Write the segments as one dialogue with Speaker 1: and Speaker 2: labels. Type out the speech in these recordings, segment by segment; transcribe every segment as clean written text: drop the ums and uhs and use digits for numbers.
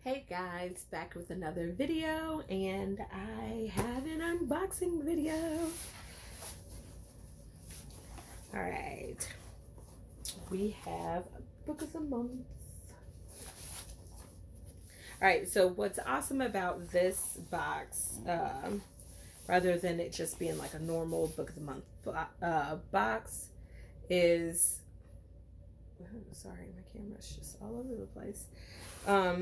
Speaker 1: Hey guys, back with another video, and I have an unboxing video. Alright, we have a book of the month. Alright, so what's awesome about this box, rather than it just being like a normal book of the month box, is, oh, sorry, my camera's just all over the place.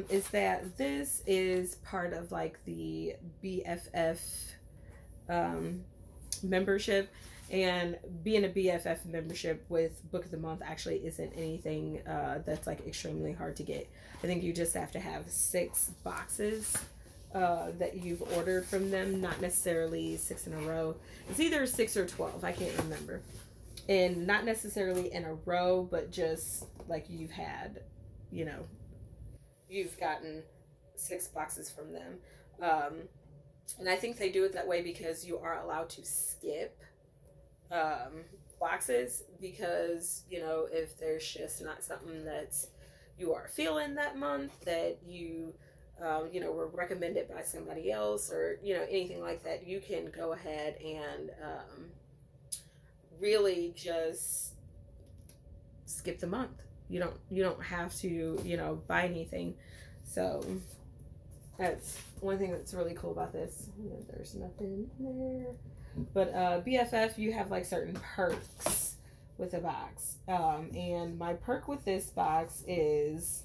Speaker 1: Is that this is part of like the BFF membership, and being a BFF membership with Book of the Month actually isn't anything that's like extremely hard to get. I think you just have to have 6 boxes that you've ordered from them, not necessarily 6 in a row. It's either 6 or 12, I can't remember. And not necessarily in a row, but just like you've had, you know, you've gotten 6 boxes from them. And I think they do it that way because you are allowed to skip boxes, because, you know, if there's just not something that you are feeling that month, that you, you know, were recommended by somebody else, or, you know, anything like that, you can go ahead and really just skip the month. You don't have to, you know, buy anything. So that's one thing that's really cool about this. There's nothing there. But BFF, you have like certain perks with a box. And my perk with this box is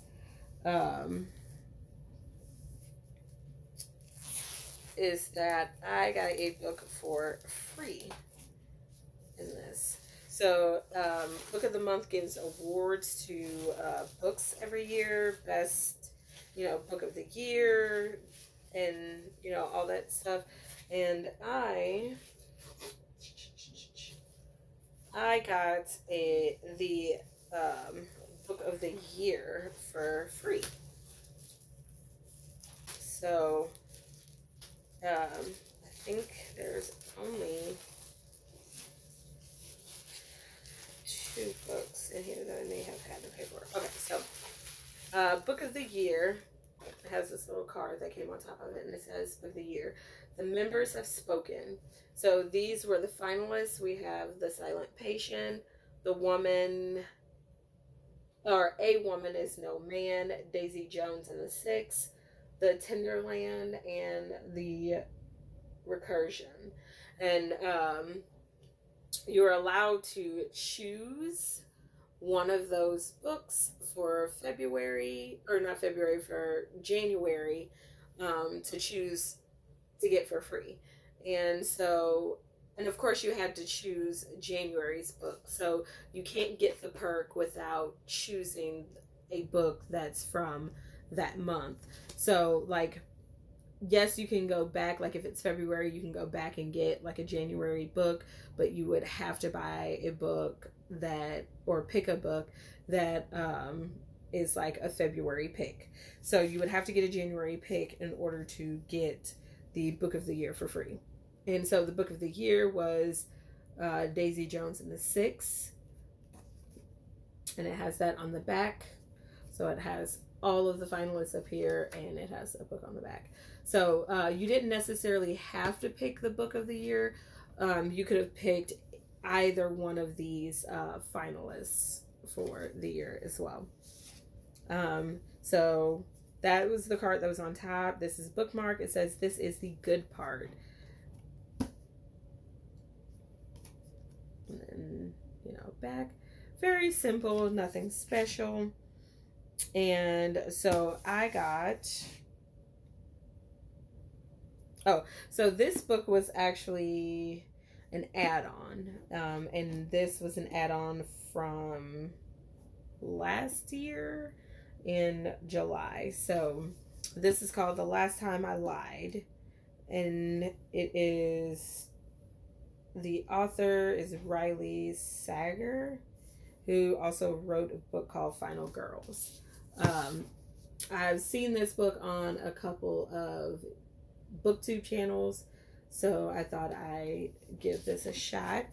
Speaker 1: that I got a book for free in this. So, Book of the Month gives awards to books every year. Best, you know, Book of the Year, and, you know, all that stuff. And I got the Book of the Year for free. So, I think there's only 2 books in here that I may have had the paperwork. Okay, so Book of the Year has this little card that came on top of it, and it says Book of the Year. The members have spoken. So these were the finalists. We have The Silent Patient, The Woman, or A Woman Is No Man, Daisy Jones and the Six, The Tenderland, and The Recursion. And you're allowed to choose one of those books for February, or not February, for January, to choose to get for free. And so, and of course you had to choose January's book. So you can't get the perk without choosing a book that's from that month. So like, yes, you can go back, like if it's February, you can go back and get like a January book, but you would have to buy a book that, or pick a book that is like a February pick. So you would have to get a January pick in order to get the Book of the Year for free. And so the Book of the Year was Daisy Jones and the Six, and it has that on the back. So it has all of the finalists up here, and it has a book on the back. So you didn't necessarily have to pick the Book of the Year. You could have picked either one of these finalists for the year as well. So that was the card that was on top. This is bookmark. It says this is the good part. And then, you know, back. Very simple, nothing special. And so I got, oh, so this book was actually an add-on, and this was an add-on from last year in July. So this is called The Last Time I Lied, and it is, the author is Riley Sager, who also wrote a book called Final Girls. I've seen this book on a couple of booktube channels, so I thought I'd give this a shot.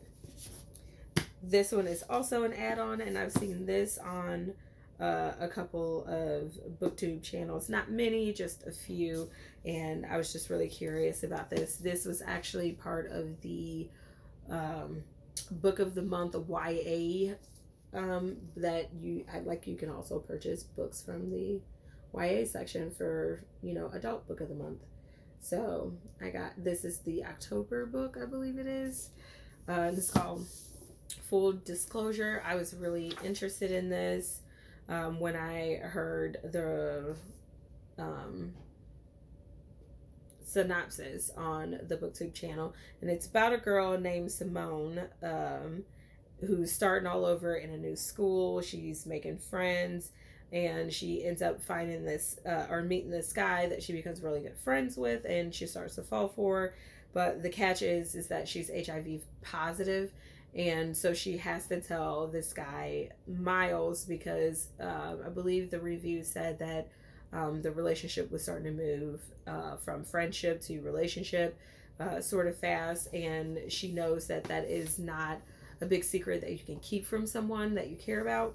Speaker 1: This one is also an add-on, and I've seen this on a couple of booktube channels, not many, just a few, and I was just really curious about this. This was actually part of the book of the month YA, that you can also purchase books from the YA section for, adult book of the month. So this is the October book, I believe it is. This is called Full Disclosure. I was really interested in this when I heard the synopsis on the booktube channel, and it's about a girl named Simone, who's starting all over in a new school. She's making friends, and she ends up finding this or meeting this guy that she becomes really good friends with, and she starts to fall for. But the catch is that she's HIV positive, and so she has to tell this guy Miles, because I believe the review said that the relationship was starting to move from friendship to relationship sort of fast, and she knows that that is not a big secret that you can keep from someone that you care about,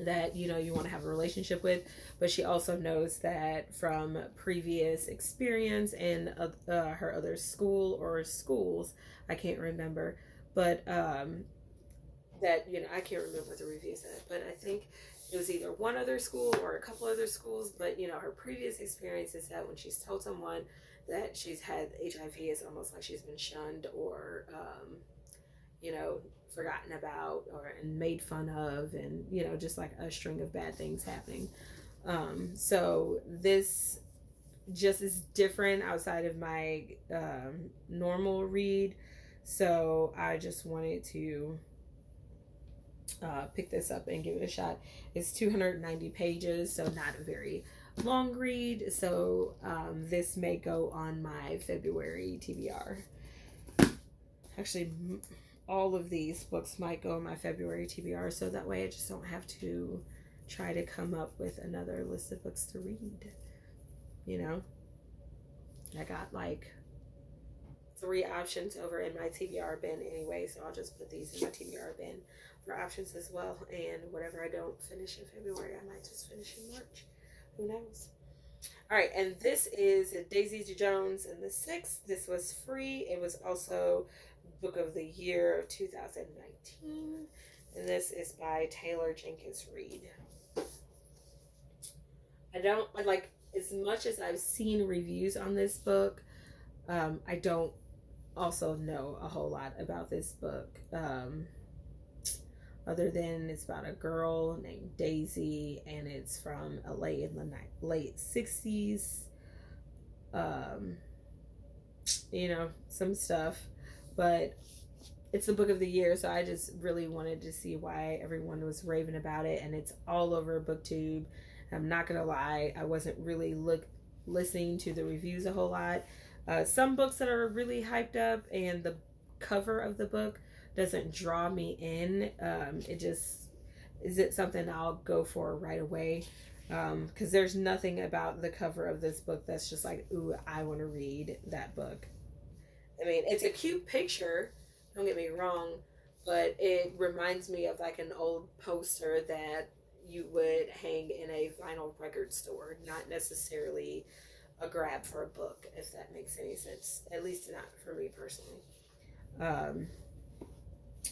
Speaker 1: that you want to have a relationship with. But she also knows that from previous experience in her other school or schools, I can't remember, but that I can't remember what the review said, but I think it was either one other school or a couple other schools. But her previous experience is that when she's told someone that she's had HIV, it's almost like she's been shunned or forgotten about or and made fun of, and just like a string of bad things happening. So this just is different outside of my normal read, so I just wanted to pick this up and give it a shot. It's 290 pages, so not a very long read. So this may go on my February TBR. Actually, all of these books might go on my February TBR, so that way I just don't have to try to come up with another list of books to read. I got like 3 options over in my TBR bin anyway, so I'll just put these in my TBR bin for options as well. And whatever I don't finish in February, I might just finish in March. Who knows? All right, and this is Daisy Jones and the Six. This was free. It was also Book of the Year of 2019, and this is by Taylor Jenkins Reid. I don't like, as much as I've seen reviews on this book, I don't also know a whole lot about this book, other than it's about a girl named Daisy, and it's from LA in the late 60s. Some stuff, but it's the book of the year, so I just really wanted to see why everyone was raving about it, and it's all over BookTube. I'm not gonna lie, I wasn't really listening to the reviews a whole lot. Some books that are really hyped up and the cover of the book doesn't draw me in. It just isn't something I'll go for right away, because there's nothing about the cover of this book that's just like, ooh, I want to read that book. I mean, it's a cute picture, don't get me wrong, but it reminds me of like an old poster that you would hang in a vinyl record store, not necessarily a grab for a book, if that makes any sense. At least not for me personally.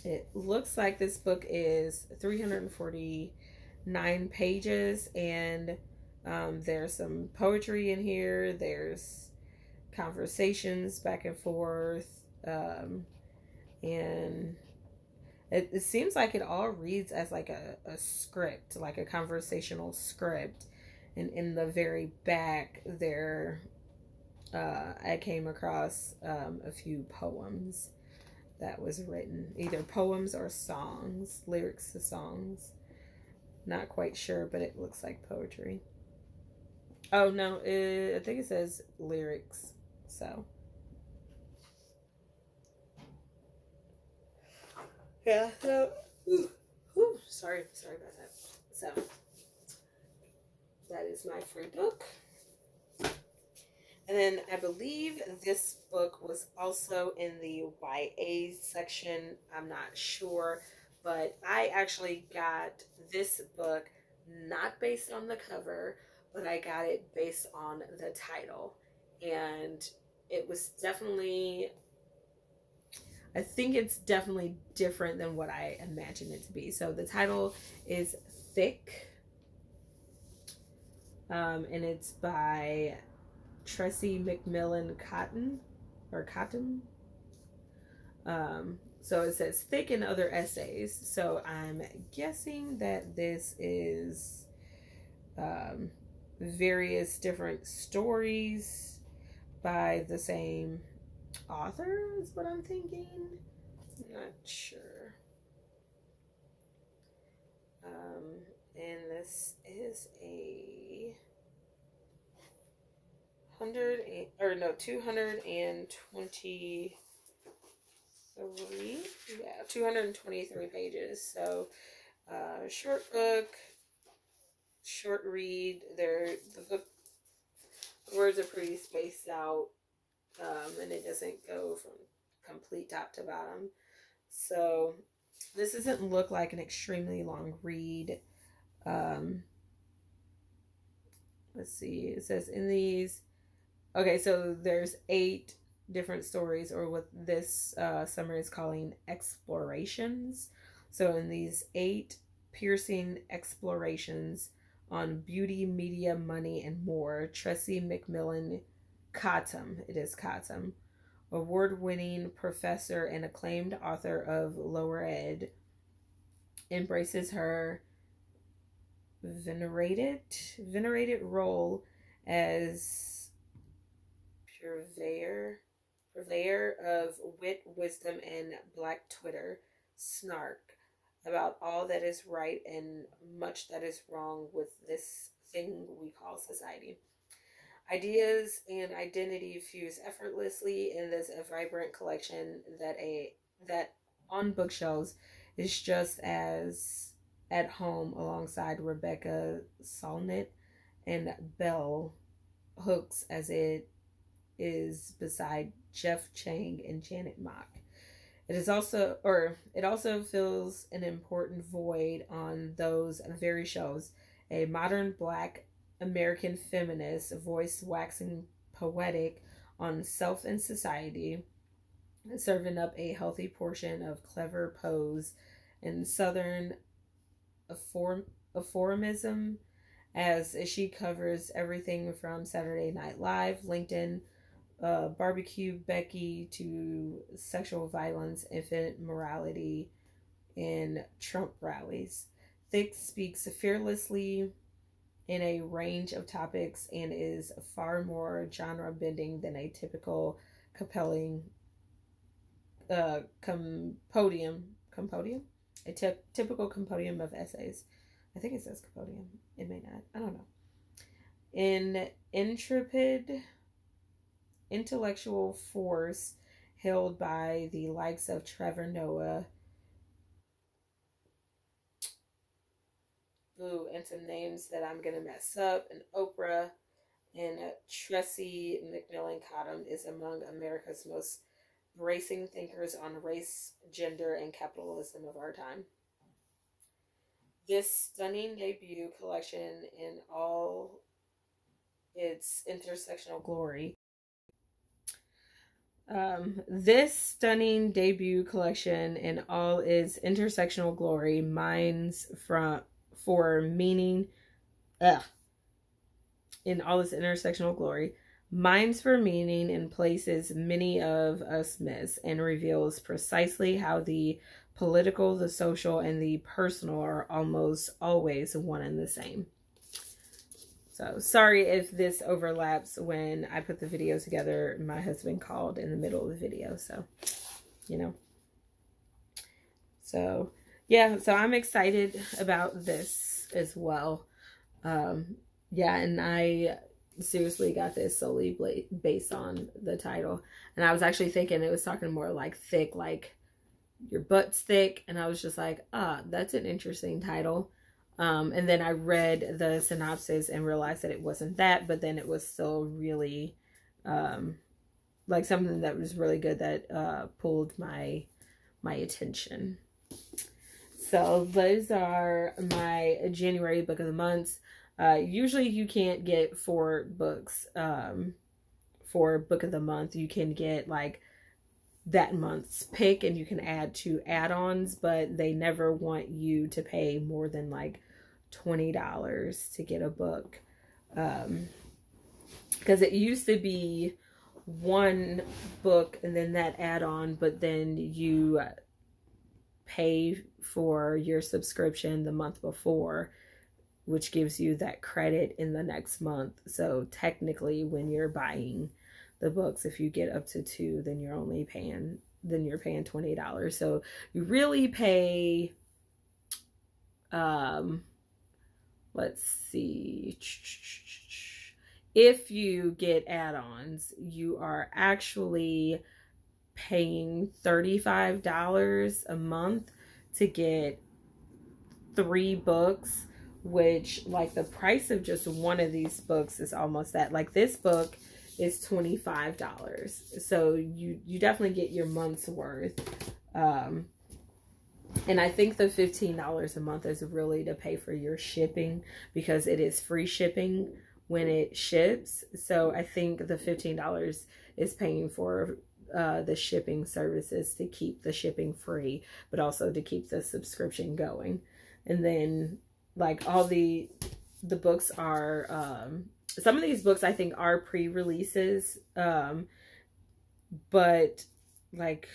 Speaker 1: It looks like this book is 349 pages, and there's some poetry in here. There's conversations back and forth, and it seems like it all reads as like a script, like a conversational script. And in the very back there, I came across a few poems that was written, either poems or songs, lyrics to songs. Not quite sure, but it looks like poetry. Oh no, I think it says lyrics. So yeah, so sorry about that. So that is my free book. And then I believe this book was also in the YA section. I'm not sure, but I actually got this book not based on the cover, but I got it based on the title. And it was definitely, I think it's definitely different than what I imagined it to be. So the title is Thick, and it's by Tressie McMillan Cotton, or Cotton. So it says Thick and Other Essays. So I'm guessing that this is various different stories by the same author, is what I'm thinking. I'm not sure. And this is a 223, yeah, 223 pages. So short book, short read. The book words are pretty spaced out, and it doesn't go from complete top to bottom. So this doesn't look like an extremely long read. Let's see. It says in these. Okay, so there's 8 different stories, or what this summary is calling explorations. So in these 8 piercing explorations on beauty, media, money, and more, Tressie McMillan Cottom, it is Cottom, award-winning professor and acclaimed author of lower ed, embraces her venerated role as purveyor of wit, wisdom, and black Twitter snark about all that is right and much that is wrong with this thing we call society. Ideas and identity fuse effortlessly in this vibrant collection that on bookshelves is just as at home alongside Rebecca Solnit and Bell Hooks as it is beside Jeff Chang and Janet Mock. It also fills an important void on those very shelves. A modern Black American feminist voice waxing poetic on self and society, serving up a healthy portion of clever prose and Southern aphorism as she covers everything from Saturday Night Live, LinkedIn, Barbecue Becky to sexual violence, infant morality, and Trump rallies. Thick speaks fearlessly in a range of topics and is far more genre bending than a typical compelling compendium, typical compendium of essays. I think it says compendium. It may not. I don't know. In intrepid intellectual force held by the likes of Trevor Noah, and some names that I'm going to mess up, and Oprah, and Tressie McMillan Cottom is among America's most bracing thinkers on race, gender, and capitalism of our time. This stunning debut collection in all its intersectional glory. This stunning debut collection in all its intersectional glory mines for meaning, in all its intersectional glory, mines for meaning in places many of us miss, and reveals precisely how the political, the social, and the personal are almost always one and the same. So sorry if this overlaps. When I put the video together, my husband called in the middle of the video, so you know. So yeah, so I'm excited about this as well. Yeah, and I seriously got this solely based on the title, and I was actually thinking it was talking more like thick, like your butt's thick, and I was just like, that's an interesting title. And then I read the synopsis and realized that it wasn't that, but then it was still really like something that was really good that pulled my attention. So those are my January book of the months. Usually you can't get 4 books for book of the month. You can get like that month's pick and you can add 2 add-ons, but they never want you to pay more than like $20 to get a book. Because it used to be 1 book and then that add-on, but then you pay for your subscription the month before, which gives you that credit in the next month. So technically when you're buying the books, if you get up to 2, then you're only paying, then you're paying $20. So you really pay, let's see, if you get add-ons, you are actually paying $35 a month to get 3 books, which like the price of just one of these books is almost that. Like this book is $25. So you definitely get your month's worth. And I think the $15 a month is really to pay for your shipping, because it is free shipping when it ships. So I think the $15 is paying for the shipping services to keep the shipping free, but also to keep the subscription going. And then like all the books are, some of these books I think are pre-releases, but like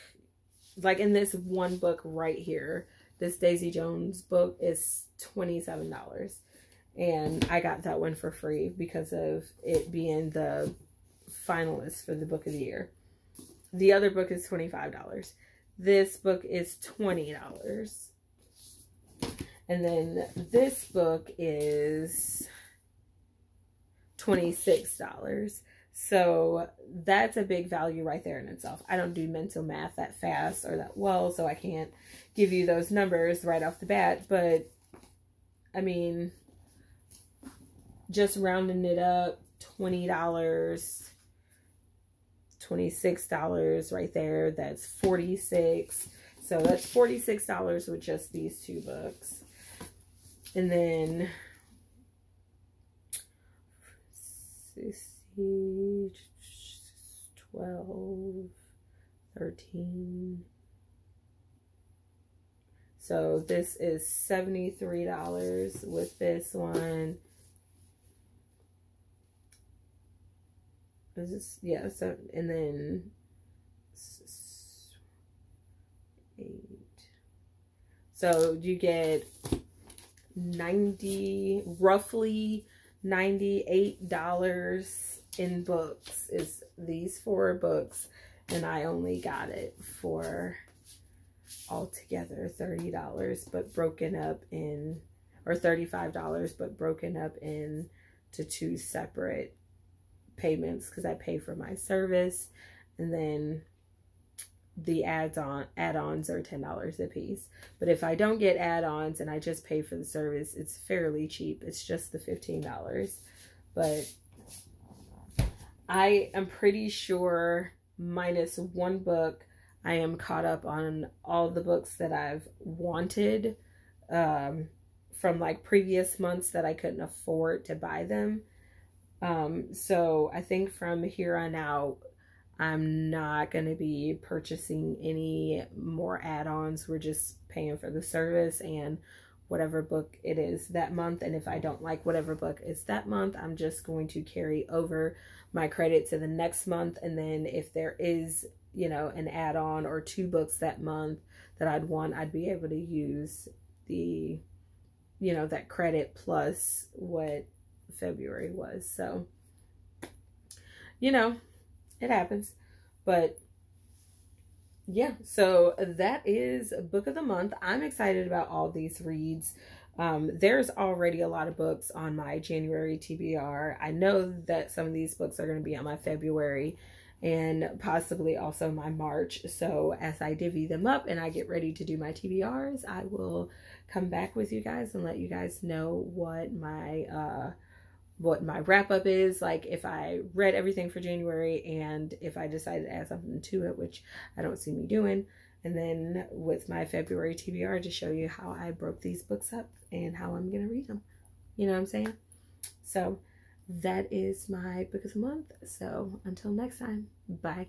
Speaker 1: in this one book right here, this Daisy Jones book is $27. And I got that one for free because of it being the finalist for the book of the year. The other book is $25. This book is $20. And then this book is $26. So that's a big value right there in itself. I don't do mental math that fast or that well, so I can't give you those numbers right off the bat. But I mean, just rounding it up, $20, $26 right there. That's $46. So that's $46 with just these 2 books. And then 12, 13. So this is $73 with this one. Is this, yeah, so, and then 8. So you get roughly $98 in books is these 4 books, and I only got it for altogether $30, but broken up in, or $35, but broken up in to 2 separate payments, because I pay for my service, and then the add-ons are $10 a piece. But if I don't get add-ons and I just pay for the service, it's fairly cheap. It's just the $15. But I am pretty sure, minus 1 book, I am caught up on all the books that I've wanted from like previous months that I couldn't afford to buy them. So I think from here on out, I'm not going to be purchasing any more add-ons. We're just paying for the service and whatever book it is that month. And if I don't like whatever book is that month, I'm just going to carry over my credit to the next month. And then if there is, you know, an add-on or 2 books that month that I'd want, I'd be able to use the, you know, that credit plus what February was. So, you know, it happens. But yeah, so that is book of the month. I'm excited about all these reads. There's already a lot of books on my January TBR. I know that some of these books are going to be on my February and possibly also my March. So as I divvy them up and I get ready to do my TBRs, I will come back with you guys and let you guys know what my wrap up is, like if I read everything for January and if I decided to add something to it, which I don't see me doing. And then with my February TBR to show you how I broke these books up and how I'm going to read them. You know what I'm saying? So that is my book of the month. So until next time, bye.